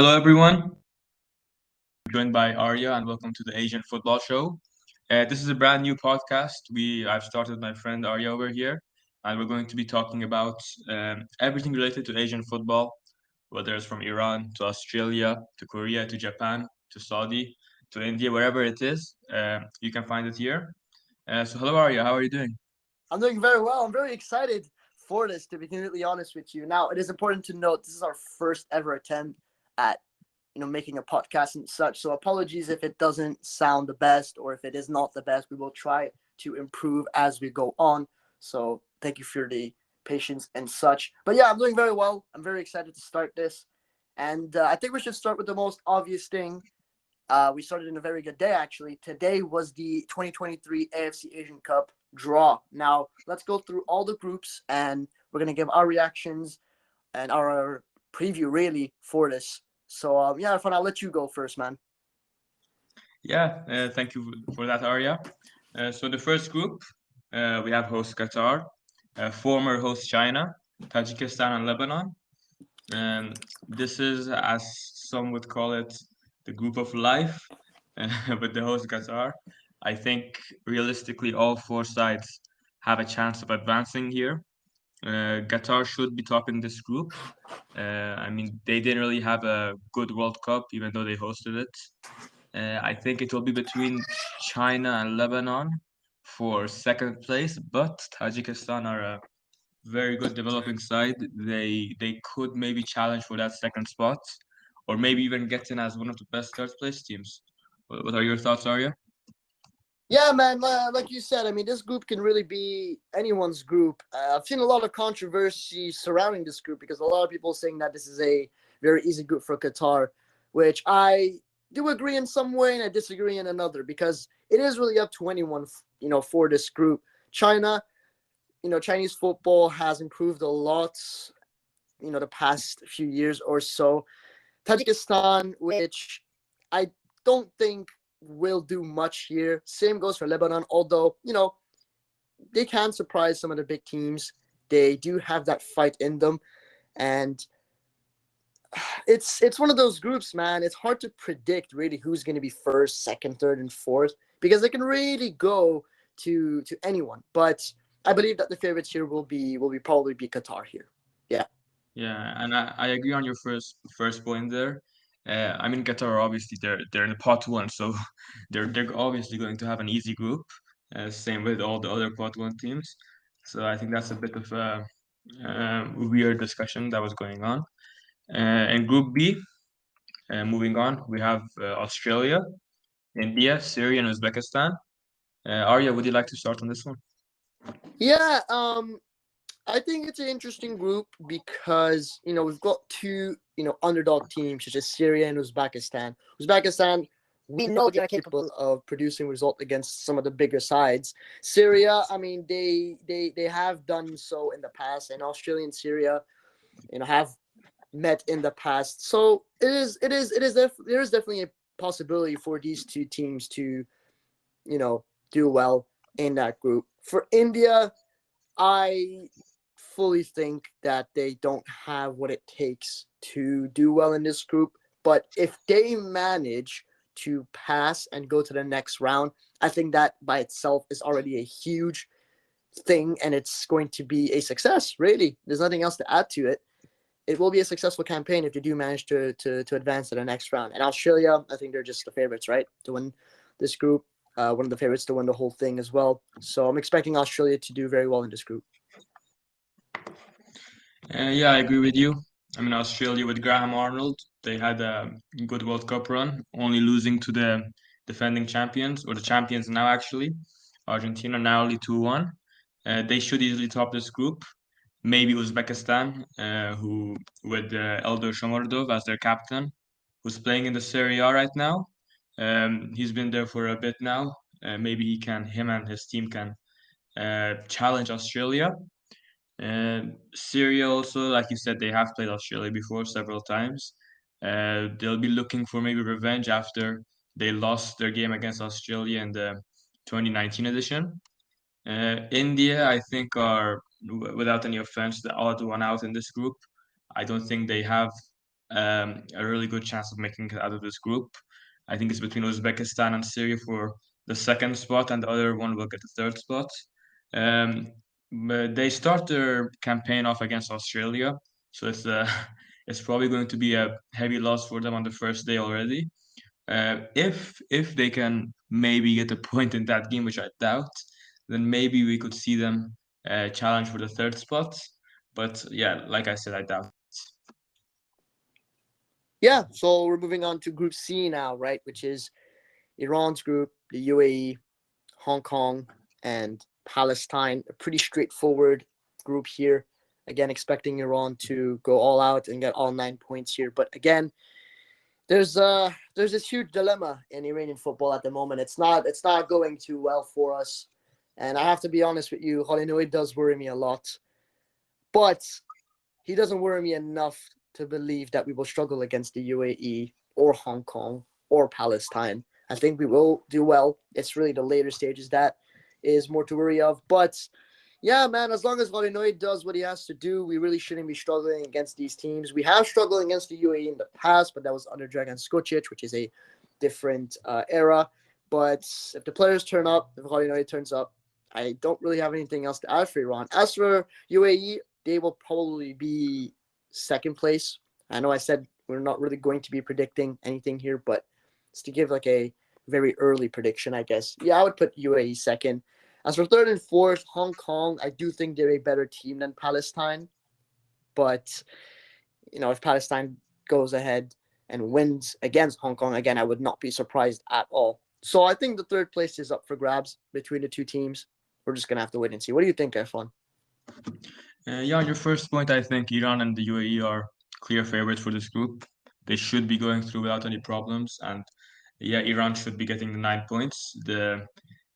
Hello, everyone. I'm joined by Arya, and welcome to the Asian Football Show. This is a brand new podcast. I've started with my friend Arya over here, and we're going to be talking about everything related to Asian football, whether it's from Iran to Australia to Korea to Japan to Saudi to India, wherever it is. You can find it here. So, hello, Arya. How are you doing? I'm doing very well. I'm very excited for this, to be completely honest with you. Now, it is important to note this is our first ever attempt at making a podcast and such. So apologies if it doesn't sound the best or if it is not the best. We will try to improve as we go on. So thank you for the patience and such. But yeah, I'm doing very well. I'm very excited to start this. And I think we should start with the most obvious thing. We started in a very good day, actually. Today was the 2023 AFC Asian Cup draw. Now, let's go through all the groups and we're going to give our reactions and our preview, really, for this. So, yeah, Erfan, I'll let you go first, man. Yeah, thank you for that, Arya. So, the first group, we have host Qatar, former host China, Tajikistan, and Lebanon. This is, as some would call it, the group of life with the host Qatar. I think realistically, all four sides have a chance of advancing here. Qatar should be topping this group. I mean, they didn't really have a good World Cup, even though they hosted it. I think it will be between China and Lebanon for second place, but Tajikistan are a very good developing side. They could maybe challenge for that second spot, or maybe even get in as one of the best third place teams. What are your thoughts, Arya? Yeah, man, like you said, I mean, this group can really be anyone's group. I've seen a lot of controversy surrounding this group because a lot of people saying that this is a very easy group for Qatar, which I do agree in some way and I disagree in another because it is really up to anyone, for this group. China, Chinese football has improved a lot, the past few years or so. Tajikistan, which I don't think will do much here. Same goes for Lebanon, although, they can surprise some of the big teams. They do have that fight in them. And it's one of those groups, man. It's hard to predict really who's going to be first, second, third, and fourth because they can really go to anyone. But I believe that the favorites here will be probably be Qatar here. Yeah. Yeah, and I agree on your first point there. I mean, Qatar obviously they're in pot one, so they're obviously going to have an easy group. Same with all the other pot one teams. So I think that's a bit of a weird discussion that was going on. In Group B, moving on, we have Australia, India, Syria, and Uzbekistan. Arya, would you like to start on this one? Yeah, I think it's an interesting group because we've got two underdog teams such as Syria and Uzbekistan. Uzbekistan, we know they are capable of producing result against some of the bigger sides. Syria, I mean they have done so in the past, and Australia and Syria, have met in the past. So there is definitely a possibility for these two teams to do well in that group. For India, I fully think that they don't have what it takes to do well in this group. But if they manage to pass and go to the next round, I think that by itself is already a huge thing and it's going to be a success, really. There's nothing else to add to it. It will be a successful campaign if they do manage to advance to the next round. And Australia, I think they're just the favorites, right, to win this group. One of the favorites to win the whole thing as well. So I'm expecting Australia to do very well in this group. Yeah, I agree with you. I mean, Australia with Graham Arnold, they had a good World Cup run, only losing to the defending champions, or the champions now actually, Argentina, narrowly 2-1. They should easily top this group. Maybe Uzbekistan, who with Eldor Shomurodov as their captain, who's playing in the Serie A right now. He's been there for a bit now. Maybe him and his team can challenge Australia. Syria also, like you said, they have played Australia before several times. They'll be looking for maybe revenge after they lost their game against Australia in the 2019 edition. India, I think, without any offense, the odd one out in this group. I don't think they have a really good chance of making it out of this group. I think it's between Uzbekistan and Syria for the second spot, and the other one will get the third spot. Um, but they start their campaign off against Australia, so it's it's probably going to be a heavy loss for them on the first day already. If they can maybe get a point in that game, which I doubt, then maybe we could see them challenge for the third spot. But yeah, like I said, I doubt. Yeah, so we're moving on to Group C now, right? Which is Iran's group, the UAE, Hong Kong, and Palestine. A pretty straightforward group here. Again, expecting Iran to go all out and get all 9 points here. But again, there's this huge dilemma in Iranian football at the moment. It's not going too well for us. And I have to be honest with you, Hoseiny does worry me a lot. But he doesn't worry me enough to believe that we will struggle against the UAE or Hong Kong or Palestine. I think we will do well. It's really the later stages that is more to worry of. But yeah, man, as long as Hoseiny does what he has to do, we really shouldn't be struggling against these teams. We have struggled against the UAE in the past, but that was under Dragan Skocic, which is a different era. But if the players turn up, if Hoseiny turns up, I don't really have anything else to add for Iran. As for UAE, they will probably be second place. I know I said we're not really going to be predicting anything here, but it's to give like a very early prediction, I guess. Yeah, I would put UAE second. As for third and fourth, Hong Kong, I do think they're a better team than Palestine. But, if Palestine goes ahead and wins against Hong Kong, again, I would not be surprised at all. So I think the third place is up for grabs between the two teams. We're just going to have to wait and see. What do you think, Erfan? Yeah, on your first point, I think Iran and the UAE are clear favorites for this group. They should be going through without any problems, and yeah, Iran should be getting the 9 points. There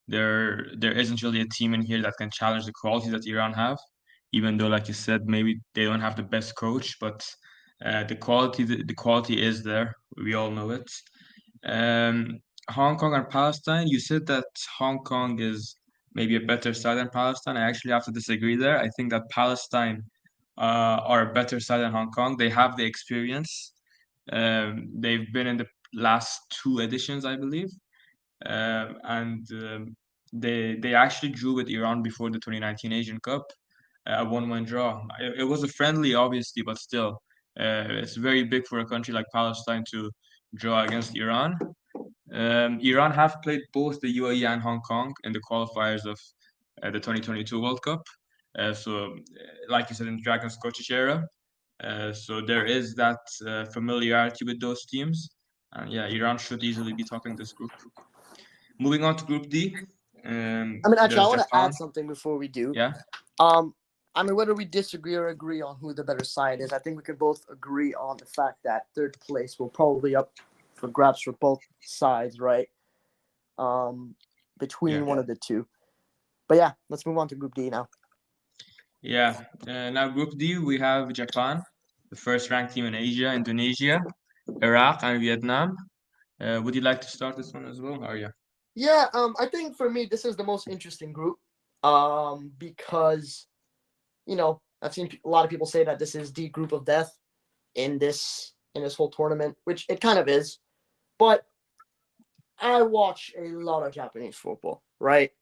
isn't really a team in here that can challenge the quality that Iran have, even though, like you said, maybe they don't have the best coach, but the quality is there. We all know it. Um, Hong Kong and Palestine, you said that Hong Kong is maybe a better side than Palestine. I actually have to disagree there. I think that Palestine are a better side than Hong Kong. They have the experience. They've been in the last two editions, I believe, and they actually drew with Iran before the 2019 Asian Cup, a 1-1 draw. It was a friendly, obviously, but still, it's very big for a country like Palestine to draw against Iran. Iran have played both the UAE and Hong Kong in the qualifiers of the 2022 World Cup. Like you said, in Dragon Scottish era. So there is that familiarity with those teams. And yeah, Iran should easily be topping this group. Moving on to Group D. Actually, I There's want to Japan. add something before we do. Yeah. Whether we disagree or agree on who the better side is, I think we can both agree on the fact that third place will probably up for grabs for both sides, right? Between one of the two. But yeah, let's move on to Group D now. Yeah. Now Group D, we have Japan, the first ranked team in Asia, Indonesia, Iraq, and Vietnam. Would you like to start this one as well, Arya? Yeah, I think for me this is the most interesting group, because I've seen a lot of people say that this is the group of death in this whole tournament, which it kind of is. But I watch a lot of Japanese football, right?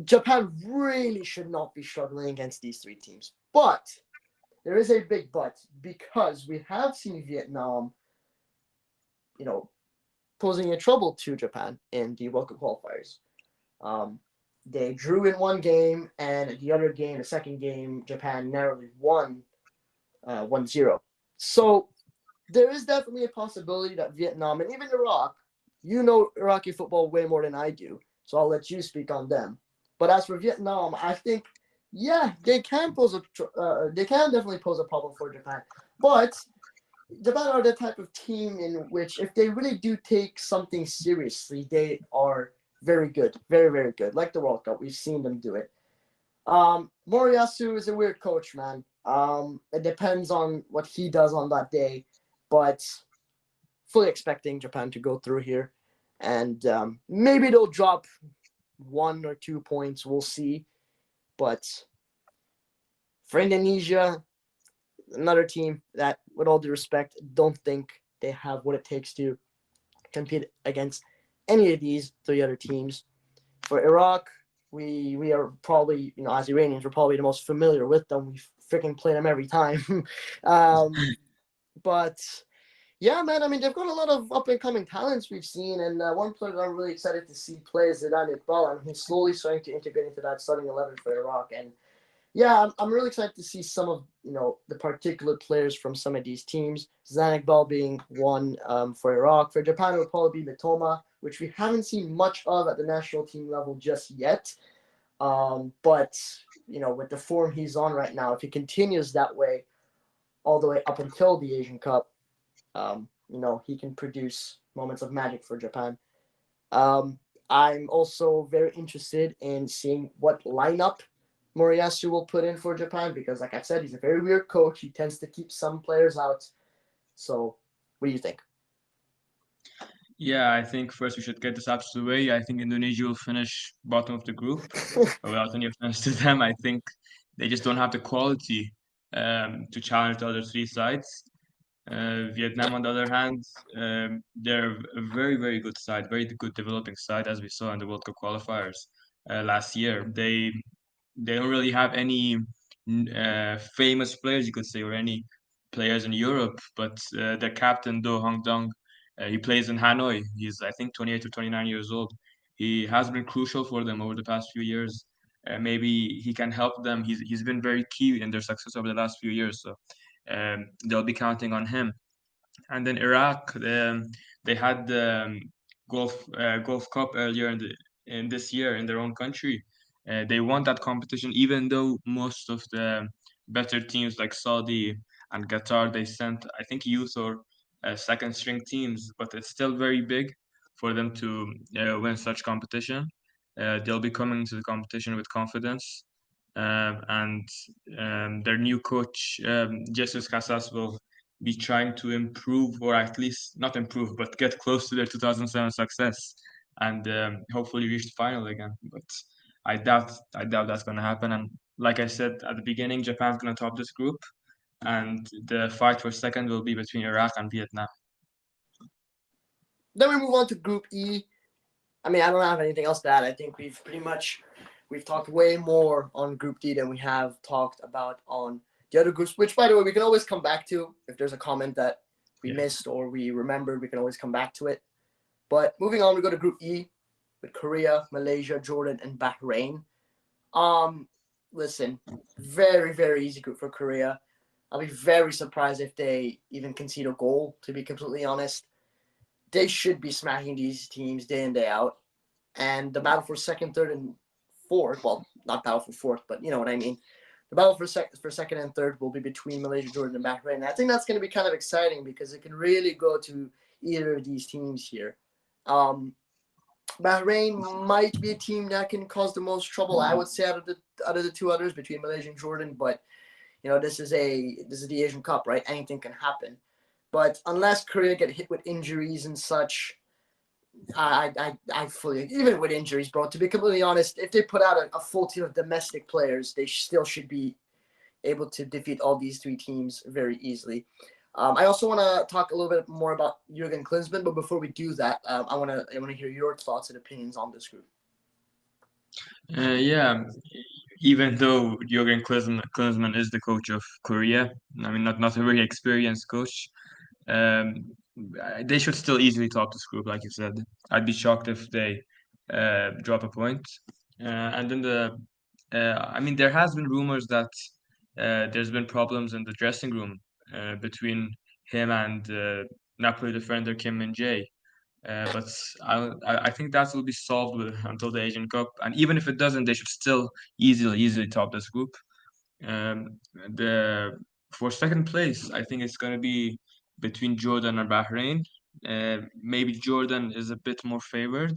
Japan really should not be struggling against these three teams. But there is a big but, because we have seen Vietnam, posing a trouble to Japan in the World Cup qualifiers. They drew in one game, and the second game, Japan narrowly won 1-0. So there is definitely a possibility that Vietnam and even Iraq, Iraqi football way more than I do, so I'll let you speak on them. But as for Vietnam, I think, yeah, they can definitely pose a problem for Japan. But Japan are the type of team in which, if they really do take something seriously, they are very good, very, very good. Like the World Cup, we've seen them do it. Moriyasu is a weird coach, man. It depends on what he does on that day, but fully expecting Japan to go through here, and maybe they'll drop 1 or 2 points. We'll see. But for Indonesia, another team that, with all due respect, don't think they have what it takes to compete against any of these three other teams. For Iraq, we are probably, as Iranians, we're probably the most familiar with them. We freaking play them every time. But yeah, man, I mean, they've got a lot of up and coming talents we've seen, and one player that I'm really excited to see play is Zidane Iqbal. I mean, he's slowly starting to integrate into that starting 11 for Iraq, and yeah, I'm really excited to see some of the particular players from some of these teams. Zidane Iqbal being one for Iraq. For Japan, it would probably be Mitoma, which we haven't seen much of at the national team level just yet. But with the form he's on right now, if he continues that way all the way up until the Asian Cup, he can produce moments of magic for Japan. I'm also very interested in seeing what lineup Moriyasu will put in for Japan because, like I said, he's a very weird coach. He tends to keep some players out. So, what do you think? Yeah, I think first we should get this out of the way. I think Indonesia will finish bottom of the group. Without any offense to them, I think they just don't have the quality to challenge the other three sides. Vietnam, on the other hand, they're a very, very good side, very good developing side, as we saw in the World Cup qualifiers last year. They don't really have any famous players, you could say, or any players in Europe, but their captain, Do Hong Dong, he plays in Hanoi. He's, I think, 28 to 29 years old. He has been crucial for them over the past few years. Maybe he can help them. He's been very key in their success over the last few years. So they'll be counting on him. And then Iraq, they had the Gulf Cup earlier in this year in their own country. They won that competition, even though most of the better teams like Saudi and Qatar, they sent, I think, youth or second string teams, but it's still very big for them to win such competition. They'll be coming to the competition with confidence. And their new coach, Jesus Casas, will be trying to improve, or at least not improve, but get close to their 2007 success, and hopefully reach the final again. But I doubt that's going to happen. And like I said at the beginning, Japan's going to top this group, and the fight for second will be between Iraq and Vietnam. Then we move on to Group E. I mean, I don't have anything else to add. I think we've talked way more on Group D than we have talked about on the other groups, which, by the way, we can always come back to. If there's a comment that we missed or we remembered, we can always come back to it. But moving on, we go to Group E with Korea, Malaysia, Jordan, and Bahrain. Listen, very, very easy group for Korea. I'll be very surprised if they even concede a goal, to be completely honest. They should be smacking these teams day in, day out. And the battle for second, third, and fourth, well, not battle for fourth, but you know what I mean. The battle for second and third will be between Malaysia, Jordan, and Bahrain. And I think that's going to be kind of exciting because it can really go to either of these teams here. Bahrain might be a team that can cause the most trouble, I would say, out of the two others between Malaysia and Jordan. But this is the Asian Cup, right? Anything can happen. But unless Korea get hit with injuries and such, I fully, even with injuries, bro, to be completely honest, if they put out a full team of domestic players, they still should be able to defeat all these three teams very easily. I also want to talk a little bit more about Jurgen Klinsmann, but before we do that, I want to hear your thoughts and opinions on this group. Yeah, even though Jurgen Klinsmann is the coach of Korea, I mean, not a very experienced coach, um, they should still easily top this group, like you said. I'd be shocked if they drop a point. And then I mean, there has been rumors that there's been problems in the dressing room between him and Napoli defender Kim Min-jae. But I think that will be solved until the Asian Cup. And even if it doesn't, they should still easily top this group. Um, the For second place, I think it's going to be between Jordan and Bahrain. Maybe Jordan is a bit more favored.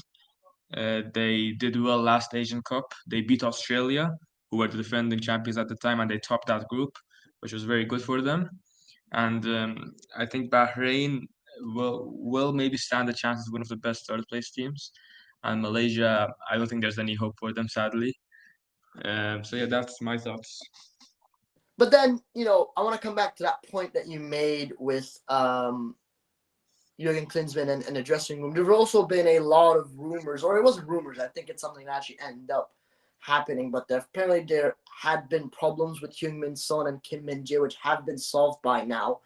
They did well last Asian Cup. They beat Australia, who were the defending champions at the time, and they topped that group, which was very good for them. And I think Bahrain will maybe stand a chance as one of the best third place teams. And Malaysia, I don't think there's any hope for them, sadly. So yeah, that's my thoughts. But then, I want to come back to that point that you made with Jurgen Klinsmann and the dressing room. There have also been a lot of rumors, or it wasn't rumors. I think it's something that actually ended up happening. But apparently there had been problems with Heung-Min Son and Kim Min-jae, which have been solved by now.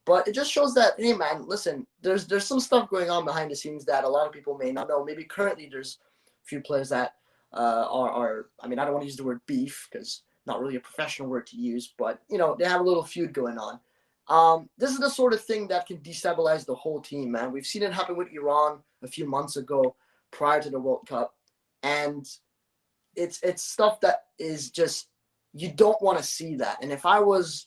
But it just shows that, hey, man, listen, there's some stuff going on behind the scenes that a lot of people may not know. Maybe currently there's a few players that are I mean, I don't want to use the word beef because not really a professional word to use, but, they have a little feud going on. This is the sort of thing that can destabilize the whole team, man. We've seen it happen with Iran a few months ago prior to the World Cup. And it's stuff that is just, you don't want to see that. And if I was,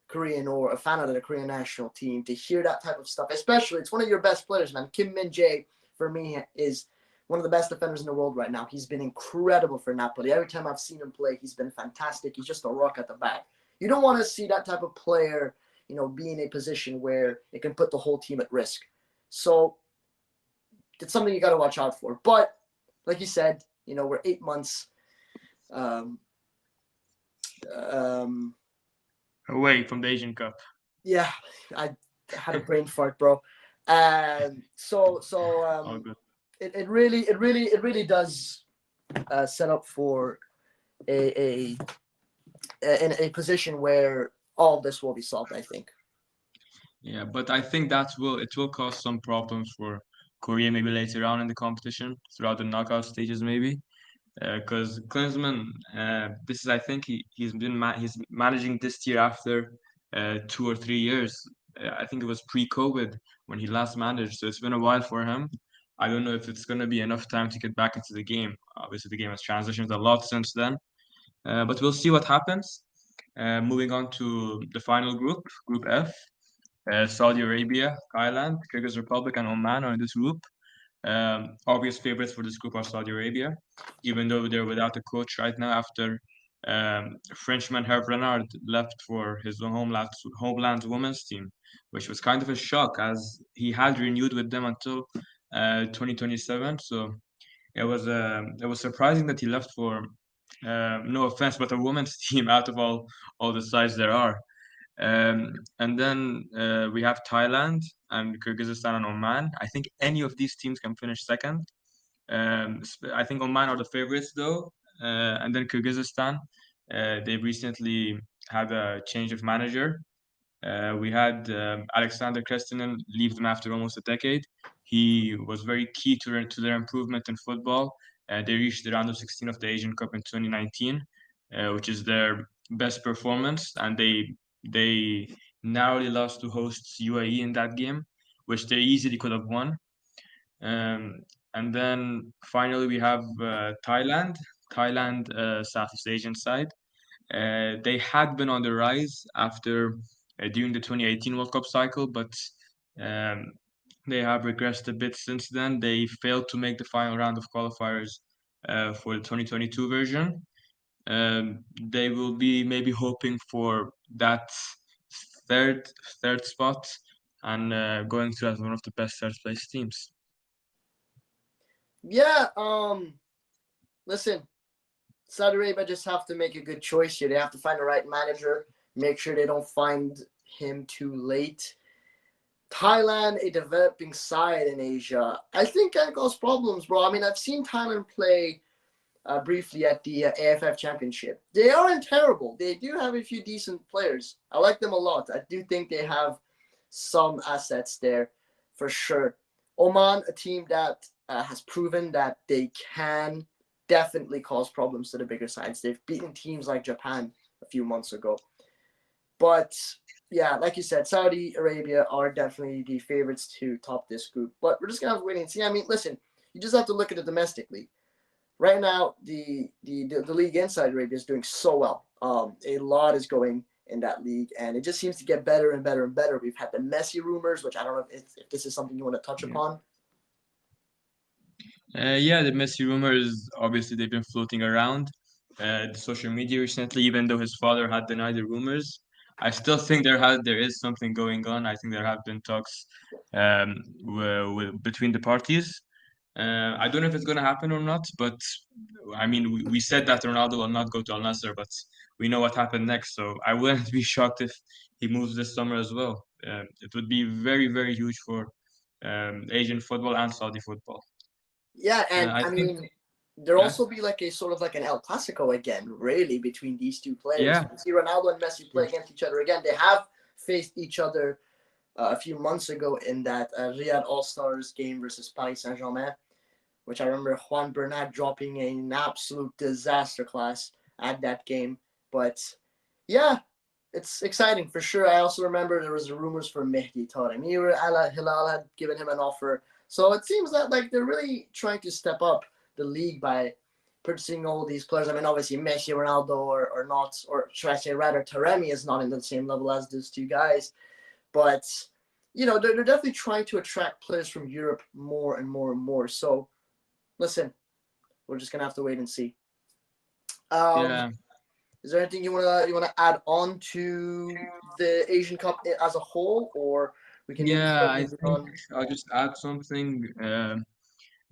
Korean or a fan of the Korean national team, to hear that type of stuff, especially it's one of your best players, man. Kim Min-jae, for me, is one of the best defenders in the world right now. He's been incredible for Napoli. Every time I've seen him play, he's been fantastic. He's just a rock at the back. You don't want to see that type of player, be in a position where it can put the whole team at risk. So it's something you got to watch out for. But like you said, we're 8 months away from the Asian Cup. Yeah, I had a brain fart, bro. So All good. it really does set up for in a position where all this will be solved, I think. Yeah, but I think it will cause some problems for Korea maybe later on in the competition, throughout the knockout stages maybe. Because Klinsmann, this is I think he's managing this year after 2 or 3 years. I think it was pre-COVID when he last managed, so it's been a while for him. I don't know if it's gonna be enough time to get back into the game. Obviously, the game has transitioned a lot since then, but we'll see what happens. Moving on to the final group, Group F. Saudi Arabia, Thailand, Kyrgyz Republic, and Oman are in this group. Obvious favorites for this group are Saudi Arabia, even though they're without a coach right now after Frenchman Hervé Renard left for his homeland's women's team, which was kind of a shock as he had renewed with them until 2027. So it was surprising that he left for no offense, but a women's team out of all the sides there are. And then we have Thailand and Kyrgyzstan and Oman. I think any of these teams can finish second. I think Oman are the favorites though. And then Kyrgyzstan, they recently had a change of manager. We had Alexander Krestinen leave them after almost a decade. He was very key to their improvement in football. They reached the round of 16 of the Asian Cup in 2019, which is their best performance, and they narrowly lost to hosts UAE in that game, which they easily could have won. And then finally we have Thailand, Southeast Asian side. They had been on the rise after during the 2018 World Cup cycle, but um, they have regressed a bit since then. They failed to make the final round of qualifiers for the 2022 version. They will be maybe hoping for that third third spot and going through as one of the best third place teams. Yeah, listen, Saudi Arabia just have to make a good choice here. They have to find the right manager, make sure they don't find him too late. Thailand, a developing side in Asia, I think can cause problems, bro. I mean, I've seen Thailand play briefly at the AFF Championship. They aren't terrible. They do have a few decent players. I like them a lot. I do think they have some assets there for sure. Oman, a team that has proven that they can definitely cause problems to the bigger sides. They've beaten teams like Japan a few months ago. But yeah, like you said, Saudi Arabia are definitely the favorites to top this group. But we're just going to have to wait and see. I mean, listen, you just have to look at it domestically. Right now, the league in Saudi Arabia is doing so well. A lot is going in that league, and it just seems to get better and better and better. We've had the Messi rumors, which I don't know if this is something you want to touch upon. Yeah, the Messi rumors, obviously, they've been floating around the social media recently, even though his father had denied the rumors. I still think there is something going on. I think there have been talks between the parties. I don't know if it's going to happen or not, but I mean, we said that Ronaldo will not go to Al Nassr, but we know what happened next. So I wouldn't be shocked if he moves this summer as well. It would be very, very huge for Asian football and Saudi football. Yeah, and I I think, mean, there yeah, also be like a sort of like an El Clasico again, really, between these two players. yeah, We see Ronaldo and Messi play sure. against each other again. They have faced each other a few months ago in that Riyadh All Stars game versus Paris Saint Germain, which I remember Juan Bernat dropping an absolute disaster class at that game. But yeah, it's exciting for sure. I also remember there was rumors for Mehdi Taremi. Al Hilal had given him an offer. So it seems that like they're really trying to step up the league by purchasing all these players. I mean, obviously Messi, Ronaldo, or not, or should I say rather, Taremi is not in the same level as those two guys. But they're definitely trying to attract players from Europe more and more and more. So listen, we're just gonna have to wait and see. Um, Yeah, is there anything you wanna add on to the Asian Cup as a whole, or we can maybe yeah. start I moving think on? I'll just add something.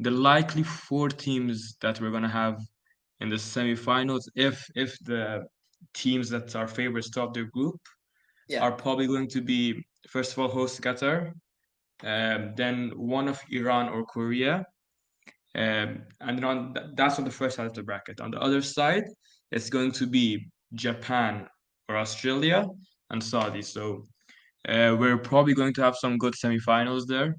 The likely four teams that we're gonna have in the semifinals, if the teams that are favorites top their group Yeah, are probably going to be, first of all, host Qatar, then one of Iran or Korea, and then that's on the first side of the bracket. On the other side, it's going to be Japan or Australia and Saudi. So we're probably going to have some good semifinals there,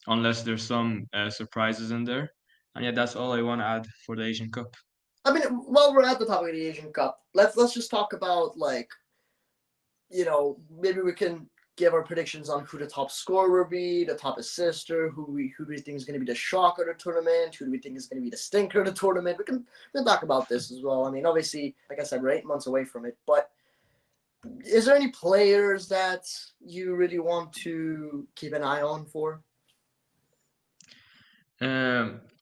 unless there's some surprises in there. And yeah, that's all I want to add for the Asian Cup. I mean, while we're at the topic of the Asian Cup, let's just talk about like maybe we can give our predictions on who the top scorer will be, the top assister, who do we think is going to be the shock of the tournament, who do we think is going to be the stinker of the tournament. We can talk about this as well. I mean, obviously, like I said, we're 8 months away from it, but is there any players that you really want to keep an eye on for?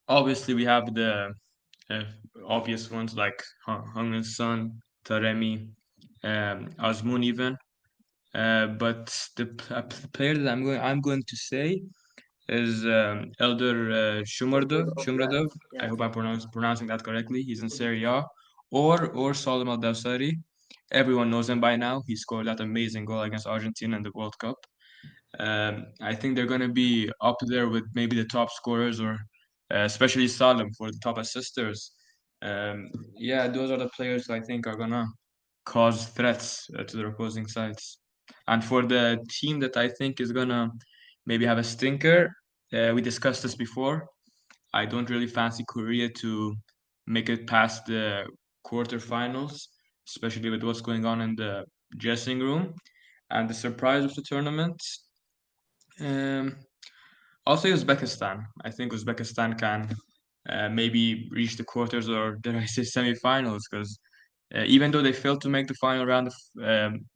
Obviously, we have the uh, obvious ones like Heung-Min Son, Taremi, Azmoun even. But player that I'm going to say is Elder Yeah, Shumradov. I yeah. hope I'm pronouncing that correctly. He's in Serie A. Or Salim Al Dawsari. Everyone knows him by now. He scored that amazing goal against Argentina in the World Cup. I think they're going to be up there with maybe the top scorers, or especially Salim for the top assisters. Yeah, those are the players I think are going to cause threats to the opposing sides. And for the team that I think is going to maybe have a stinker, we discussed this before. I don't really fancy Korea to make it past the quarterfinals, especially with what's going on in the dressing room. And the surprise of the tournament, um, I'll say Uzbekistan. I think Uzbekistan can maybe reach the quarters, or dare I say semifinals, because even though they failed to make the final round of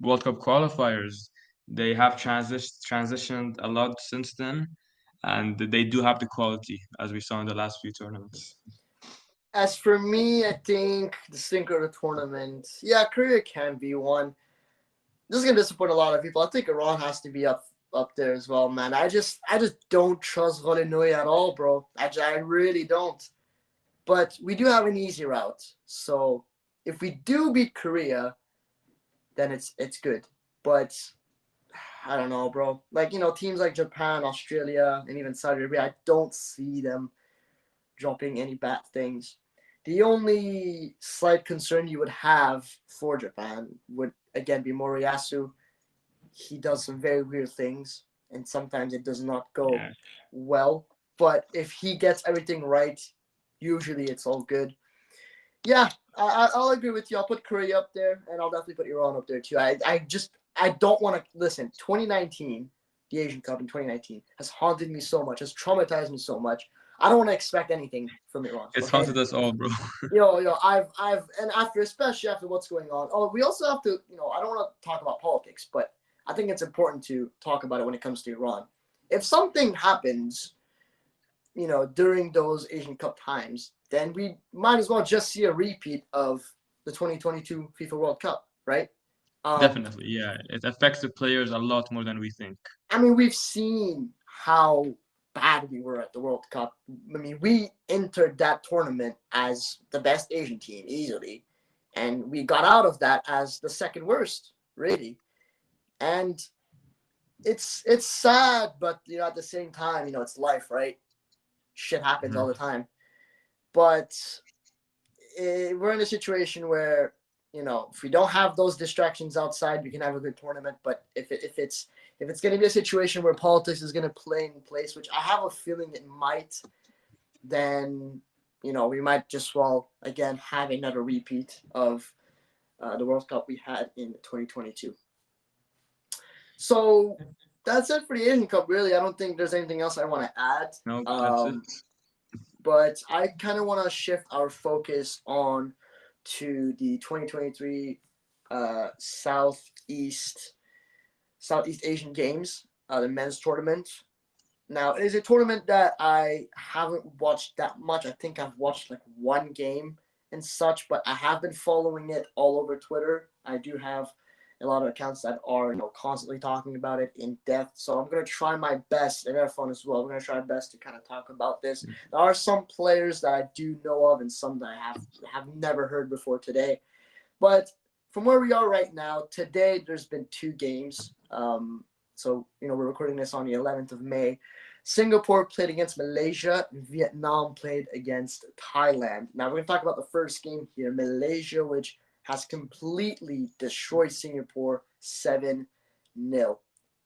World Cup qualifiers, they have transitioned a lot since then, and they do have the quality, as we saw in the last few tournaments. As for me, I think the stinker of the tournament, yeah, Korea can be one. This is gonna disappoint a lot of people. I think Iran has to be up there as well, man. I just don't trust Hoseiny at all, bro. I really don't. But we do have an easy route. So if we do beat Korea, then it's good. But I don't know, bro. Like, teams like Japan, Australia, and even Saudi Arabia, I don't see them dropping any bad things. The only slight concern you would have for Japan would again be Moriyasu. He does some very weird things, and sometimes it does not go Yeah. well. But if he gets everything right, usually it's all good. Yeah, I'll agree with you. I'll put Korea up there, and I'll definitely put Iran up there too. I don't want to listen. 2019, the Asian Cup in 2019 has haunted me so much, has traumatized me so much. I don't want to expect anything from Iran. It's Okay, haunted us all, bro. and especially after what's going on. Oh, we also have to, I don't want to talk about politics, but I think it's important to talk about it when it comes to Iran. If something happens, during those Asian Cup times, then we might as well just see a repeat of the 2022 FIFA World Cup, right? Um, Definitely, yeah. It affects the players a lot more than we think. I mean, we've seen how bad we were at the World Cup. I mean, we entered that tournament as the best Asian team easily, and we got out of that as the second worst, really. And it's sad, but at the same time, it's life, right? Shit happens all the time. But we're in a situation where if we don't have those distractions outside, we can have a good tournament. But if it's going to be a situation where politics is going to play in place, which I have a feeling it might, then we might just again have another repeat of the World Cup we had in 2022. So that's it for the Asian Cup. Really, I don't think there's anything else I want to add. No, that's it. But I kind of want to shift our focus on to the 2023 Southeast Asian Games, the men's tournament. Now, it is a tournament that I haven't watched that much. I think I've watched like one game and such, but I have been following it all over Twitter. I do have a lot of accounts that are constantly talking about it in depth. So I'm going to try my best, and Erfan as well. We're going to try our best to kind of talk about this. There are some players that I do know of and some that I have never heard before today. But from where we are right now, today there's been two games. So we're recording this on the 11th of May. Singapore played against Malaysia, and Vietnam played against Thailand. Now we're going to talk about the first game here. Malaysia, which has completely destroyed Singapore 7-0.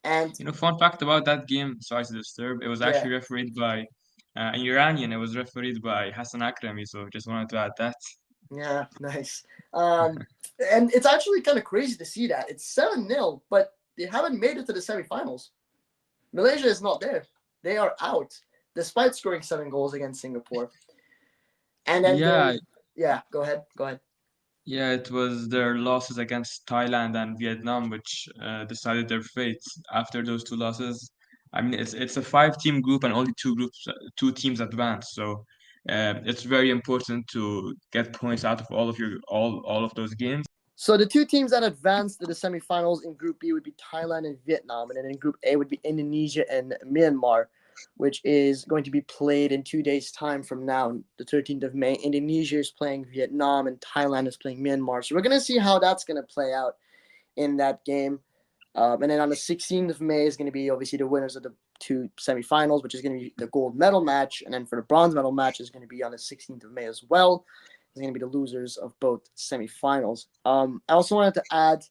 And fun fact about that game, sorry to disturb, it was actually refereed by an Iranian. It was refereed by Hassan Akrami, so just wanted to add that. Yeah, nice. And it's actually kind of crazy to see that. It's 7-0, but they haven't made it to the semifinals. Malaysia is not there. They are out, despite scoring 7 goals against Singapore. And then go ahead. Yeah, it was their losses against Thailand and Vietnam which decided their fate. After those two losses, I mean, it's a 5-team group and only two teams advance. So it's very important to get points out of all of those games. So the two teams that advanced to the semifinals in Group B would be Thailand and Vietnam, and then in Group A would be Indonesia and Myanmar, which is going to be played in 2 days' time from now, the 13th of May. Indonesia is playing Vietnam, and Thailand is playing Myanmar. So we're going to see how that's going to play out in that game. And then on the 16th of May is going to be obviously the winners of the two semifinals, which is going to be the gold medal match. And then for the bronze medal match is going to be on the 16th of May as well. It's going to be the losers of both semifinals. I also wanted to add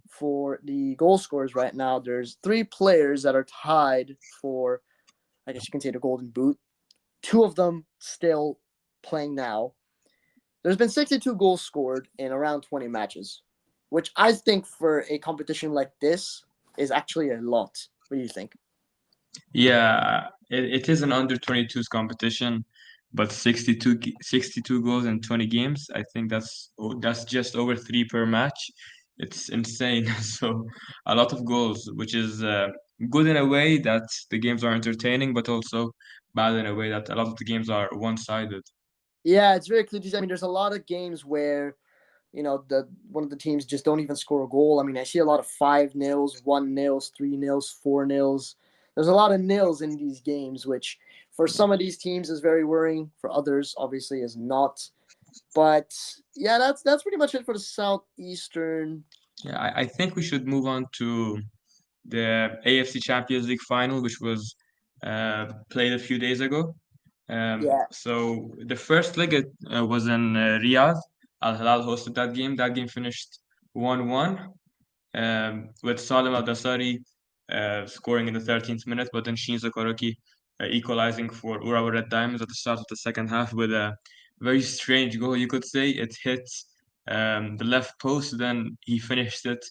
for the goal scorers right now, there's 3 players that are tied for, I guess you can say, the Golden Boot. 2 of them still playing now. There's been 62 goals scored in around 20 matches, which I think for a competition like this is actually a lot. What do you think? Yeah, it is an under 22s competition, but 62 goals in 20 games, I think that's just over 3 per match. It's insane. So a lot of goals, which is good in a way that the games are entertaining, but also bad in a way that a lot of the games are one-sided. Yeah, it's very clear. I mean, there's a lot of games where one of the teams just don't even score a goal. I mean, I see a lot of 5-0s, 1-0s, 3-0s, 4-0s. There's a lot of nils in these games, which for some of these teams is very worrying. For others, obviously, is not. But yeah, that's pretty much it for the Southeastern. Yeah, I think we should move on to the AFC Champions League Final, which was played a few days ago. So the first leg was in Riyadh. Al Hilal hosted that game. That game finished 1-1 with Salim Al Dasari scoring in the 13th minute, but then Shinzo Koroki equalizing for Urawa Red Diamonds at the start of the second half with a very strange goal, you could say. It hit the left post, then he finished it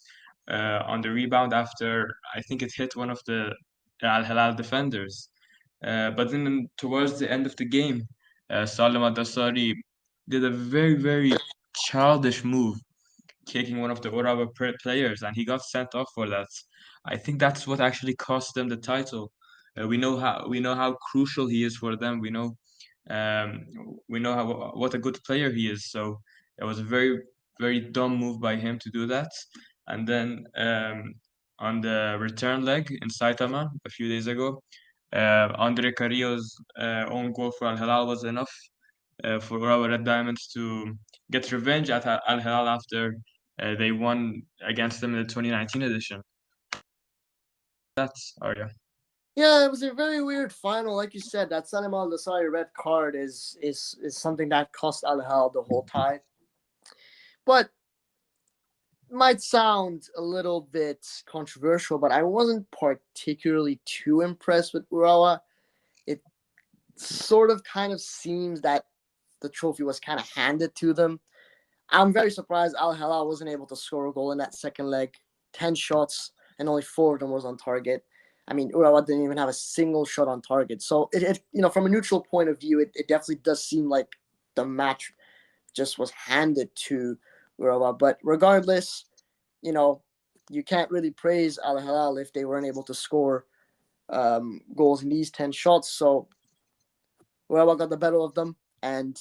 on the rebound after I think it hit one of the Al Hilal defenders. But then towards the end of the game, Salim Al Dasari did a very, very childish move, kicking one of the Urawa players, and he got sent off for that. I think that's what actually cost them the title. We know how crucial he is for them. Um, we know what a good player he is. So it was a very very dumb move by him to do that. And then on the return leg in Saitama a few days ago, Andre Carrillo's own goal for Al Hilal was enough for our Red Diamonds to get revenge at Al Hilal after they won against them in the 2019 edition. That's Arya. Yeah, it was a very weird final. Like you said, that Salim Al Nassari red card is something that cost Al Hilal the whole tie. But might sound a little bit controversial, but I wasn't particularly too impressed with Urawa. It sort of kind of seems that the trophy was kind of handed to them. I'm very surprised Al Hilal wasn't able to score a goal in that second leg. 10 shots and only 4 of them was on target. I mean, Urawa didn't even have a single shot on target. So it from a neutral point of view, it definitely does seem like the match just was handed to Urawa. But regardless, you can't really praise Al Hilal if they weren't able to score goals in these 10 shots. So Urawa got the better of them. And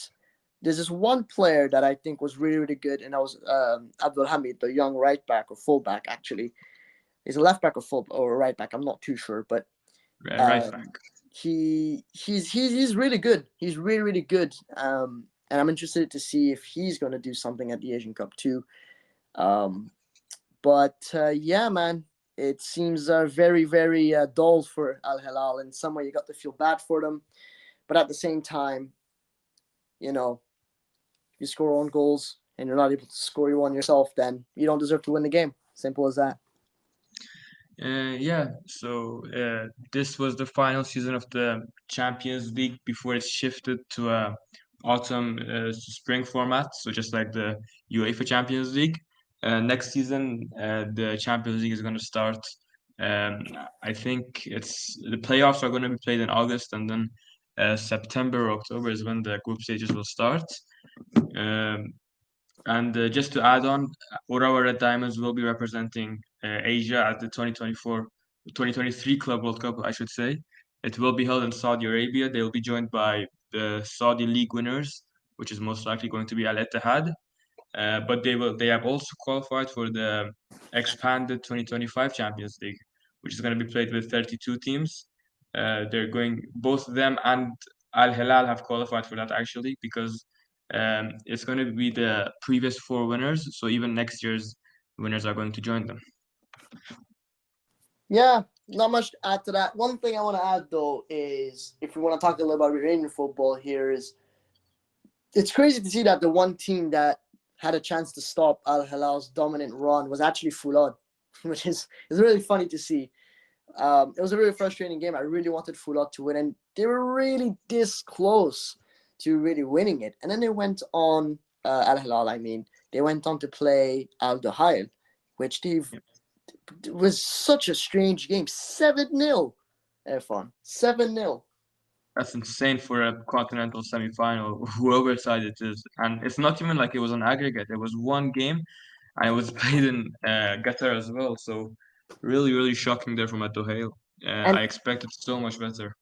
there's this one player that I think was really, really good, and that was Abdul Hamid, the young right back or fullback, actually. He's a left back or right back. I'm not too sure, but Right back. He's really good. He's really, really good. And I'm interested to see if he's going to do something at the Asian Cup too. But yeah, man, it seems very, very dull for Al Hilal. In some way, you got to feel bad for them, but at the same time, you score own goals and you're not able to score your one yourself, then you don't deserve to win the game. Simple as that. Yeah, so this was the final season of the Champions League before it shifted to a autumn to spring format, so just like the UEFA Champions League. Next season, the Champions League is going to start. Um, I think it's the playoffs are going to be played in August, and then September or October is when the group stages will start. Um, and just to add on, Urawa Red Diamonds will be representing Asia at the 2023 Club World Cup, I should say. It will be held in Saudi Arabia. They will be joined by the Saudi League winners, which is most likely going to be Al Ittihad. But they have also qualified for the expanded 2025 Champions League, which is going to be played with 32 teams. Both them and Al Hilal have qualified for that actually because it's going to be the previous 4 winners. So even next year's winners are going to join them. Yeah, not much to add to that. One thing I want to add though is if we want to talk a little about Iranian football here is it's crazy to see that the one team that had a chance to stop Al Hilal's dominant run was actually Fulad, which is really funny to see. It was a really frustrating game. I really wanted Fulad to win, and they were really this close to really winning it. And then they went on, Al Hilal, they went on to play Al Duhail, which it was such a strange game. 7-0, Erfan. 7-0. That's insane for a continental semifinal, whoever side it is. And it's not even like it was an aggregate. It was one game, and it was played in Qatar as well. So really, really shocking there from Atohail. And I expected so much better.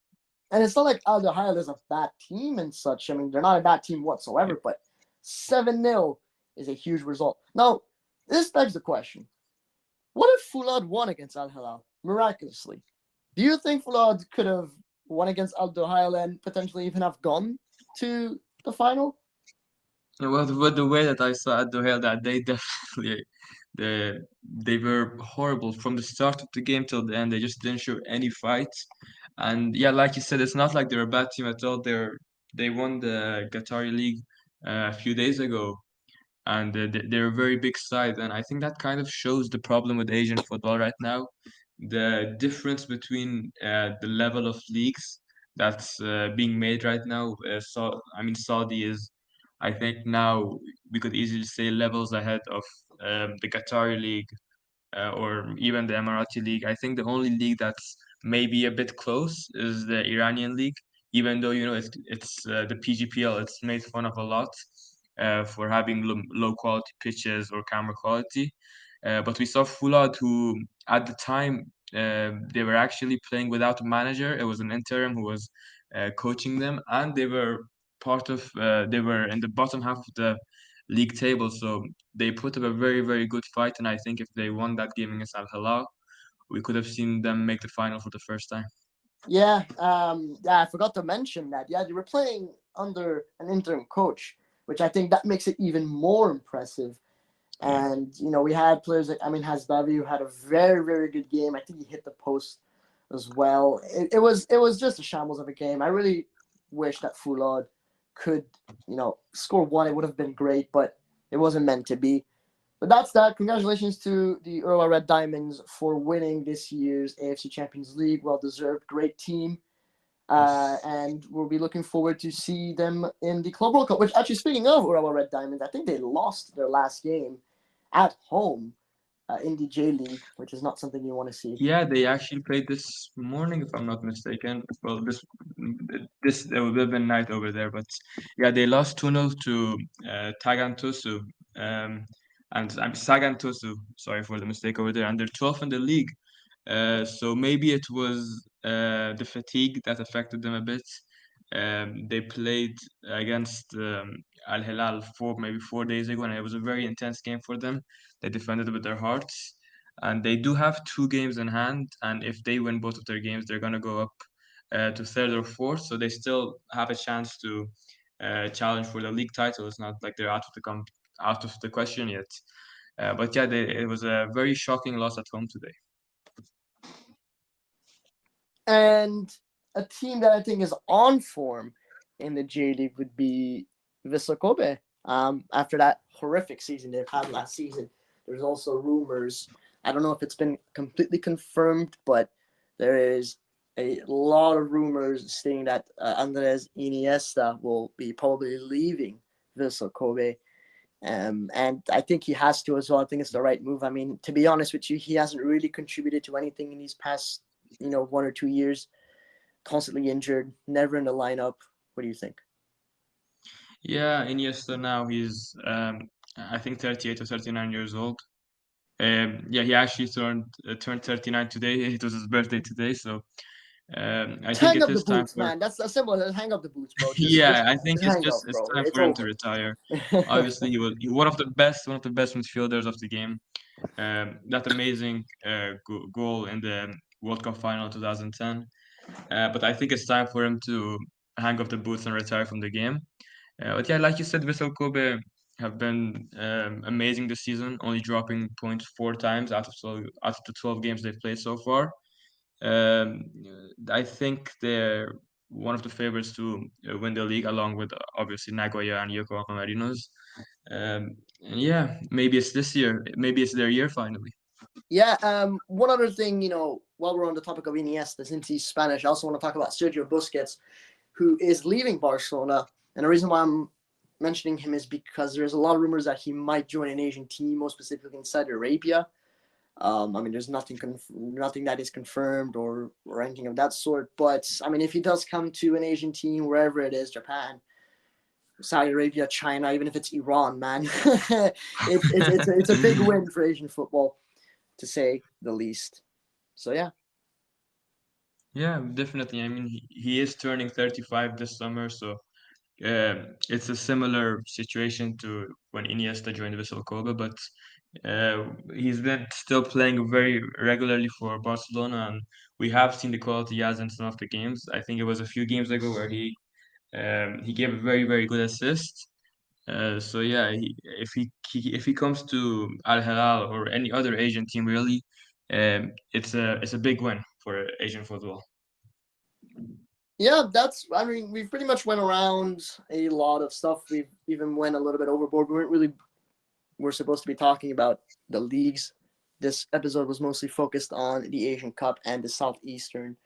and it's not like Al Duhail is a bad team and such. I mean, they're not a bad team whatsoever, but 7-0 is a huge result. Now, this begs the question. What if Fulad won against Al Hilal miraculously? Do you think Fulad could have won against Al Duhail and potentially even have gone to the final? Well, with the way that I saw Atohail that day, definitely they were horrible from the start of the game till the end. They just didn't show any fight. And yeah, like you said, it's not like they're a bad team at all. They won the Qatari League a few days ago, and they're a very big side. And I think that kind of shows the problem with Asian football right now, the difference between the level of leagues that's being made right now. Saudi is, I think now we could easily say levels ahead of the Qatari League or even the Emirati League. I think the only league that's maybe a bit close is the Iranian League, even though it's the PGPL. It's made fun of a lot for having low quality pitches or camera quality. But we saw Fulad, who at the time they were actually playing without a manager. It was an interim who was coaching them, and they were in the bottom half of the league table. So they put up a very, very good fight. And I think if they won that game against Al Hilal, we could have seen them make the final for the first time. Yeah, I forgot to mention that. Yeah, they were playing under an interim coach, which I think that makes it even more impressive. Yeah. And we had players like Hasbavi, who had a very, very good game. I think he hit the post as well. It was just a shambles of a game. I really wish that Fulad could score one. It would have been great, but it wasn't meant to be. But that's that. Congratulations to the Urawa Red Diamonds for winning this year's AFC Champions League. Well deserved. Great team. Yes. And we'll be looking forward to see them in the Club World Cup. Which, actually, speaking of Urawa Red Diamonds, I think they lost their last game at home in the J League, which is not something you want to see. Yeah, they actually played this morning, if I'm not mistaken. Well, this it would have been night over there, but yeah, they lost 2-0 to Tagantusu. Um, and I'm Sagantusu, sorry for the mistake over there, and they're 12th in the league. So maybe it was the fatigue that affected them a bit. They played against Al Hilal maybe 4 days ago, and it was a very intense game for them. They defended with their hearts, and they do have 2 games in hand. And if they win both of their games, they're gonna go up to third or fourth. So they still have a chance to challenge for the league title. It's not like they're out of the question yet. But yeah, it was a very shocking loss at home today. And a team that I think is on form in the J League would be Vissel Kobe. After that horrific season they've had last season, there's also rumors. I don't know if it's been completely confirmed, but there is a lot of rumors stating that Andres Iniesta will be probably leaving Vissel Kobe. And I think he has to as well. I think it's the right move. I mean, to be honest with you, he hasn't really contributed to anything in these past 1 or 2 years. Constantly injured, never in the lineup. What do you think? Yeah, Iniesta now he's I think 38 or 39 years old. Yeah, he actually turned 39 today. It was his birthday today, so I think Hang it up the is time boots, for man. That's as simple as hang up the boots, bro. Just, yeah, just, I think just hang up, it's bro. time It's for him to over. retire. Obviously, one of the best midfielders of the game. That amazing goal in the World Cup final 2010. But I think it's time for him to hang up the boots and retire from the game. But yeah, like you said, Vissel Kobe have been amazing this season, only dropping points 4 times out of the 12 games they've played so far. Um, I think they're one of the favorites to win the league, along with obviously Nagoya and Yokohama Marinos. And yeah, maybe it's this year. Maybe it's their year finally. Yeah. One other thing, while we're on the topic of Iniesta, since he's Spanish, I also want to talk about Sergio Busquets, who is leaving Barcelona. And the reason why I'm mentioning him is because there's a lot of rumors that he might join an Asian team, more specifically in Saudi Arabia. I mean, there's nothing that is confirmed or anything of that sort. But I mean, if he does come to an Asian team, wherever it is, Japan, Saudi Arabia, China, even if it's Iran, man, it's a big win for Asian football, to say the least. So yeah. Yeah, definitely. I mean, he is turning 35 this summer, so it's a similar situation to when Iniesta joined Vissel Kobe, but he's been still playing very regularly for Barcelona, and we have seen the quality he has in some of the games. I think it was a few games ago where he gave a very very good assist. So yeah, if he comes to Al Hilal or any other Asian team, really, it's a big win for Asian football. Yeah, I mean, we've pretty much went around a lot of stuff. We've even went a little bit overboard. We're supposed to be talking about the leagues. This episode was mostly focused on the Asian Cup and the Southeastern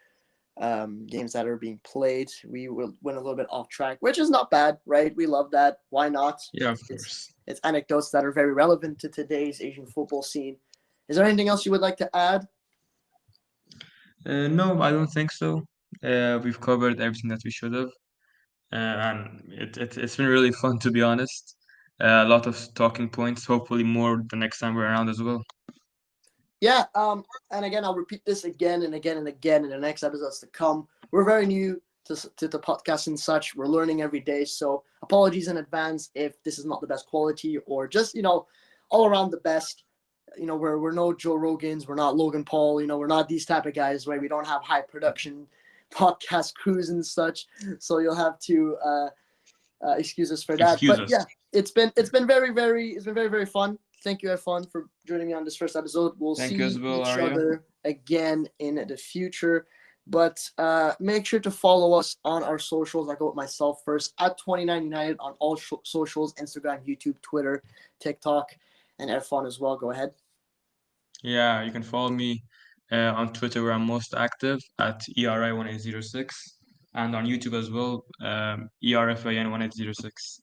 games that are being played. Went a little bit off track, which is not bad, right? We love that. Why not? Yeah, of It's course. it's anecdotes that are very relevant to today's Asian football scene. Is there anything else you would like to add? No, I don't think so. We've covered everything that we should have, and it's been really fun to be honest. A lot of talking points. Hopefully, more the next time we're around as well. Yeah, and again, I'll repeat this again and again and again in the next episodes to come. We're very new to the podcast and such. We're learning every day, so apologies in advance if this is not the best quality or just all around the best. We're no Joe Rogans, we're not Logan Paul. We're not these type of guys, right? We don't have high production podcast crews and such. So you'll have to excuse us for that. Excuse But us. yeah, it's been very fun. Thank you, Erfan, for joining me on this first episode. We'll Thank see you as well, each Arya. other again in the future. But make sure to follow us on our socials. I'll go with myself first at 29 United on all socials: Instagram, YouTube, Twitter, TikTok, and Erfan as well. Go ahead. Yeah, you can follow me on Twitter where I'm most active at ERI1806 and on YouTube as well, ERFAN1806.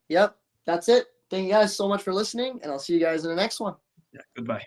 Yep, that's it. Thank you guys so much for listening, and I'll see you guys in the next one. Yeah, goodbye.